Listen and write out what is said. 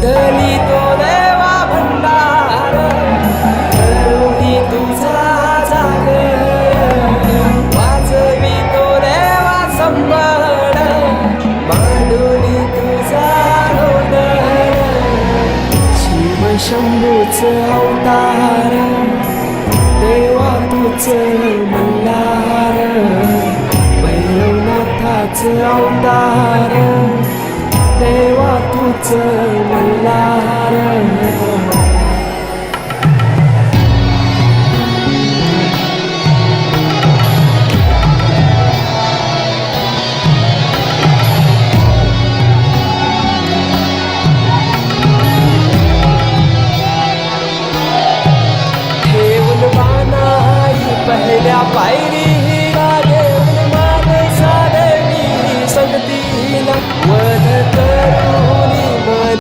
शोधली तो देवा भंडार करुणी तुझा जागर वाजवी तो देवा संबळ मांडुनी तुझा गोंधळ शिव शंभूच अवतार देवा तुझ मल्हार भैरवनाथाच अवतार देवा तुझ मल्हार